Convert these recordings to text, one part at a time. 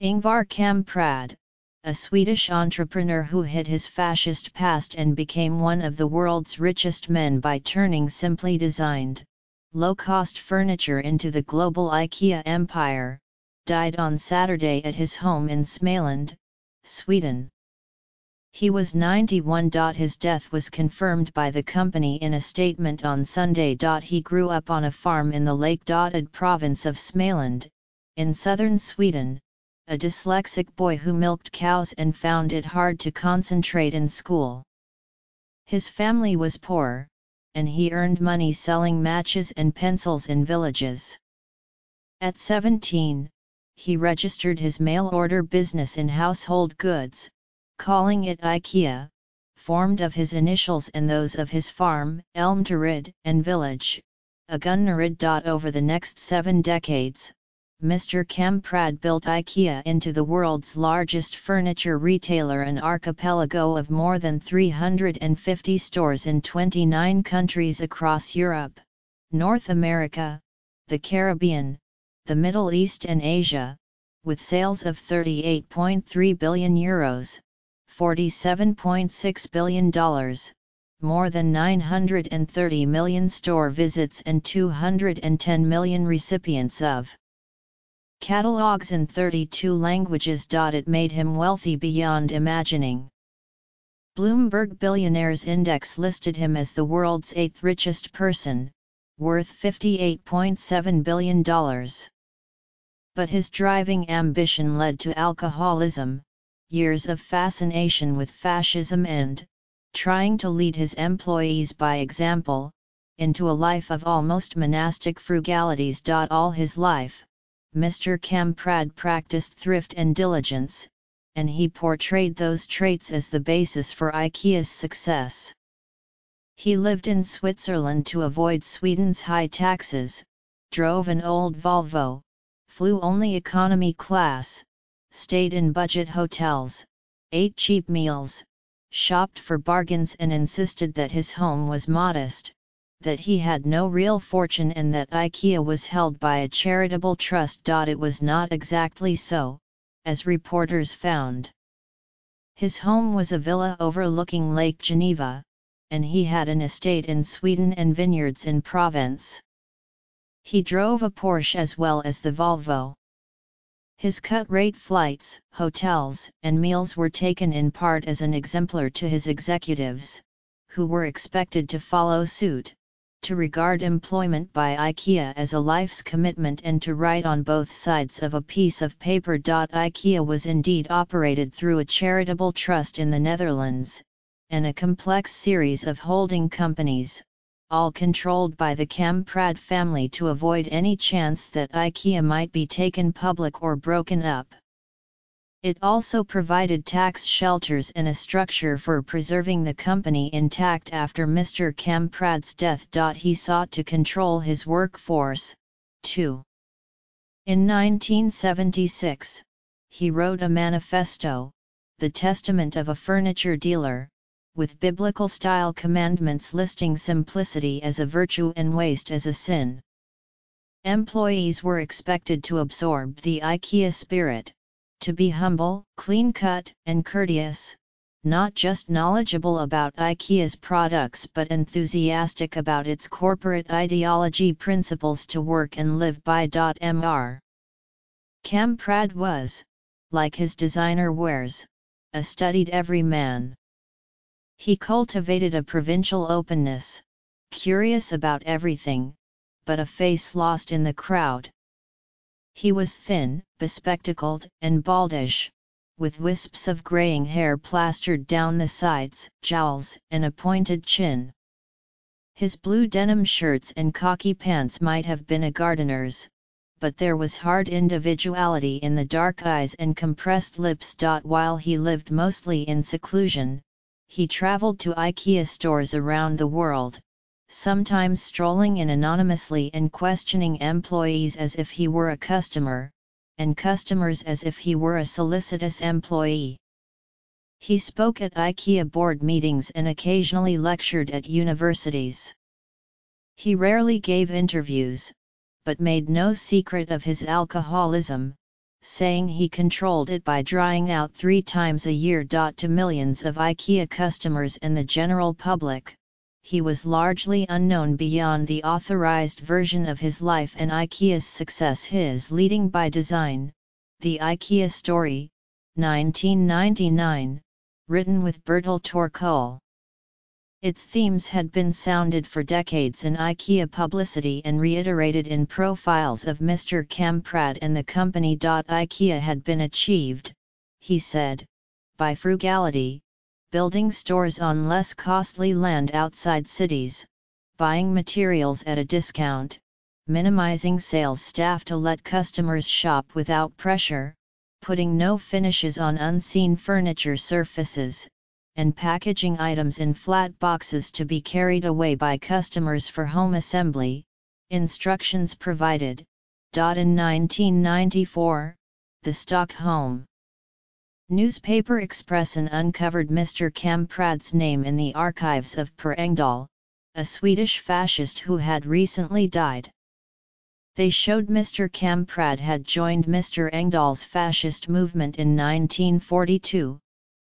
Ingvar Kamprad, a Swedish entrepreneur who hid his fascist past and became one of the world's richest men by turning simply designed, low-cost furniture into the global Ikea empire, died on Saturday at his home in Småland, Sweden. He was 91. His death was confirmed by the company in a statement on Sunday. He grew up on a farm in the lake-dotted province of Småland, in southern Sweden, a dyslexic boy who milked cows and found it hard to concentrate in school. His family was poor, and he earned money selling matches and pencils in villages. At 17, he registered his mail-order business in household goods, calling it Ikea, formed of his initials and those of his farm, Elmteryd, and village, Agunnaryd. Over the next 7 decades, Mr. Kamprad built Ikea into the world's largest furniture retailer, an archipelago of more than 350 stores in 29 countries across Europe, North America, the Caribbean, the Middle East and Asia, with sales of €38.3 billion, $47.6 billion, more than 930 million store visits and 210 million recipients of catalogs in 32 languages. It made him wealthy beyond imagining. Bloomberg Billionaires Index listed him as the world's 8th richest person, worth $58.7 billion. But his driving ambition led to alcoholism, years of fascination with fascism and, trying to lead his employees by example, into a life of almost monastic frugalities. All his life, Mr. Kamprad practiced thrift and diligence, and he portrayed those traits as the basis for Ikea's success. He lived in Switzerland to avoid Sweden's high taxes, drove an old Volvo, flew only economy class, stayed in budget hotels, ate cheap meals, shopped for bargains, and insisted that his home was modest, that he had no real fortune, and that Ikea was held by a charitable trust. It was not exactly so, as reporters found. His home was a villa overlooking Lake Geneva, and he had an estate in Sweden and vineyards in Provence. He drove a Porsche as well as the Volvo. His cut-rate flights, hotels, and meals were taken in part as an exemplar to his executives, who were expected to follow suit, to regard employment by Ikea as a life's commitment and to write on both sides of a piece of paper. Ikea was indeed operated through a charitable trust in the Netherlands, and a complex series of holding companies, all controlled by the Kamprad family to avoid any chance that Ikea might be taken public or broken up. It also provided tax shelters and a structure for preserving the company intact after Mr. Kamprad's death. He sought to control his workforce, too. In 1976, he wrote a manifesto, The Testament of a Furniture Dealer, with biblical-style commandments listing simplicity as a virtue and waste as a sin. Employees were expected to absorb the Ikea spirit, to be humble, clean-cut, and courteous, not just knowledgeable about Ikea's products but enthusiastic about its corporate ideology, principles to work and live by. Mr. Kamprad was, like his designer wares, a studied everyman. He cultivated a provincial openness, curious about everything, but a face lost in the crowd. He was thin, bespectacled, and baldish, with wisps of graying hair plastered down the sides, jowls, and a pointed chin. His blue denim shirts and khaki pants might have been a gardener's, but there was hard individuality in the dark eyes and compressed lips. While he lived mostly in seclusion, he traveled to Ikea stores around the world, sometimes strolling in anonymously and questioning employees as if he were a customer, and customers as if he were a solicitous employee. He spoke at Ikea board meetings and occasionally lectured at universities. He rarely gave interviews, but made no secret of his alcoholism, saying he controlled it by drying out 3 times a year. To millions of IKEA customers and the general public, he was largely unknown beyond the authorized version of his life and IKEA's success. His Leading by Design, The IKEA Story, 1999, written with Bertil Torkol. Its themes had been sounded for decades in IKEA publicity and reiterated in profiles of Mr. Kamprad and the company. IKEA had been achieved, he said, by frugality, building stores on less costly land outside cities, buying materials at a discount, minimizing sales staff to let customers shop without pressure, putting no finishes on unseen furniture surfaces, and packaging items in flat boxes to be carried away by customers for home assembly. Instructions provided. In 1994, the Stockholm newspaper Expressen uncovered Mr. Kamprad's name in the archives of Per Engdahl, a Swedish fascist who had recently died. They showed Mr. Kamprad had joined Mr. Engdahl's fascist movement in 1942,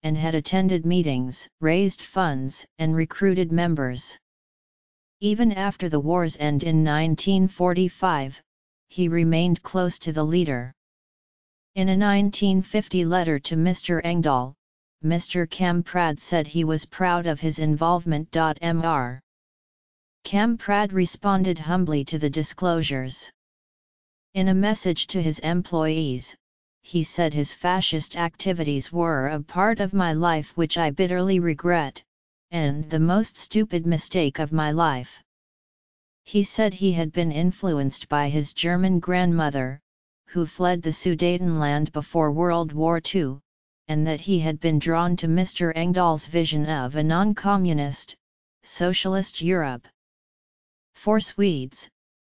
and had attended meetings, raised funds, and recruited members. Even after the war's end in 1945, he remained close to the leader. In a 1950 letter to Mr. Engdahl, Mr. Kamprad said he was proud of his involvement. Mr. Kamprad responded humbly to the disclosures. In a message to his employees, he said his fascist activities were a part of my life which I bitterly regret, and the most stupid mistake of my life. He said he had been influenced by his German grandmother, who fled the Sudetenland before World War II, and that he had been drawn to Mr. Engdahl's vision of a non-communist, socialist Europe. For Swedes,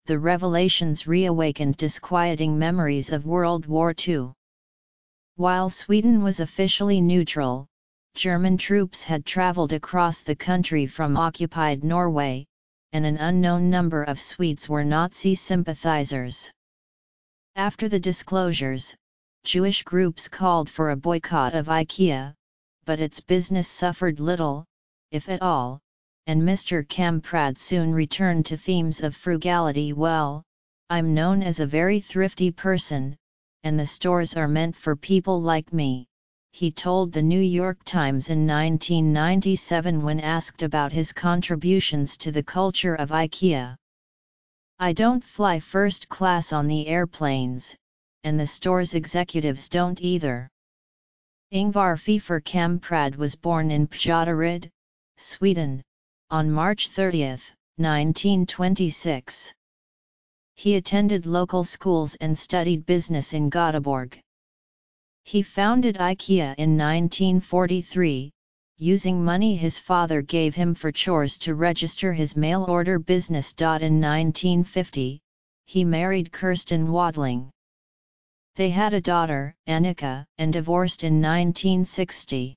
the revelations reawakened disquieting memories of World War II. While Sweden was officially neutral, German troops had traveled across the country from occupied Norway, and an unknown number of Swedes were Nazi sympathizers. After the disclosures, Jewish groups called for a boycott of IKEA, but its business suffered little, if at all, and Mr. Kamprad soon returned to themes of frugality. Well, I'm known as a very thrifty person, and the stores are meant for people like me, he told the New York Times in 1997 when asked about his contributions to the culture of IKEA. I don't fly first class on the airplanes, and the store's executives don't either. Ingvar Fifer Kamprad was born in Pjatteryd, Sweden, on March 30, 1926. He attended local schools and studied business in Göteborg. He founded IKEA in 1943, using money his father gave him for chores to register his mail-order business. In 1950, he married Kirsten Wadling. They had a daughter, Annika, and divorced in 1960.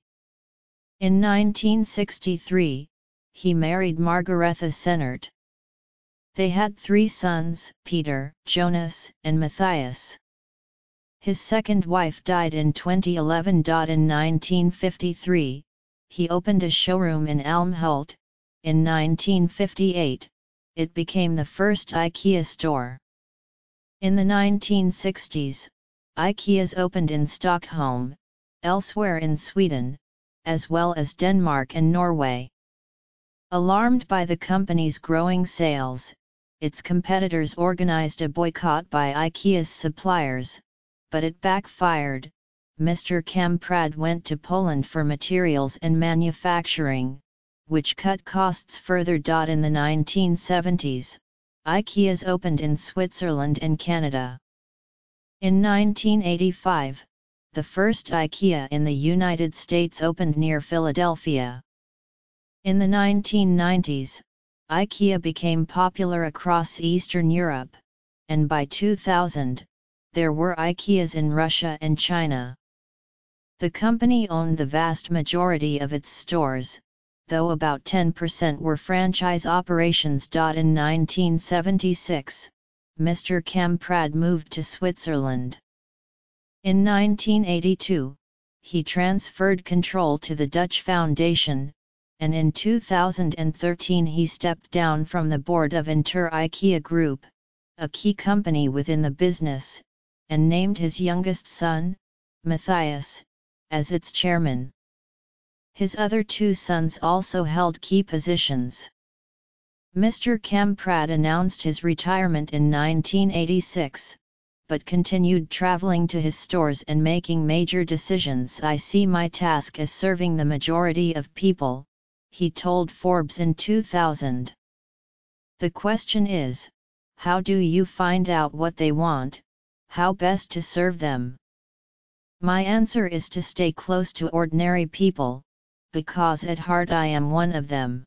In 1963, he married Margaretha Sennert. They had 3 sons, Peter, Jonas, and Matthias. His second wife died in 2011. In 1953, he opened a showroom in Älmhult. In 1958, it became the first IKEA store. In the 1960s, IKEAs opened in Stockholm, elsewhere in Sweden, as well as Denmark and Norway. Alarmed by the company's growing sales, its competitors organized a boycott by IKEA's suppliers, but it backfired. Mr. Kamprad went to Poland for materials and manufacturing, which cut costs further. In the 1970s, IKEAs opened in Switzerland and Canada. In 1985, the first IKEA in the United States opened near Philadelphia. In the 1990s, IKEA became popular across Eastern Europe, and by 2000, there were IKEAs in Russia and China. The company owned the vast majority of its stores, though about 10% were franchise operations. In 1976, Mr. Kamprad moved to Switzerland. In 1982, he transferred control to the Dutch Foundation, and in 2013 he stepped down from the board of Ikea Group, a key company within the business, and named his youngest son, Matthias, as its chairman. His other two sons also held key positions. Mr. Kamprad announced his retirement in 1986, but continued traveling to his stores and making major decisions. I see my task as serving the majority of people, he told Forbes in 2000. The question is, how do you find out what they want, how best to serve them? My answer is to stay close to ordinary people, because at heart I am one of them.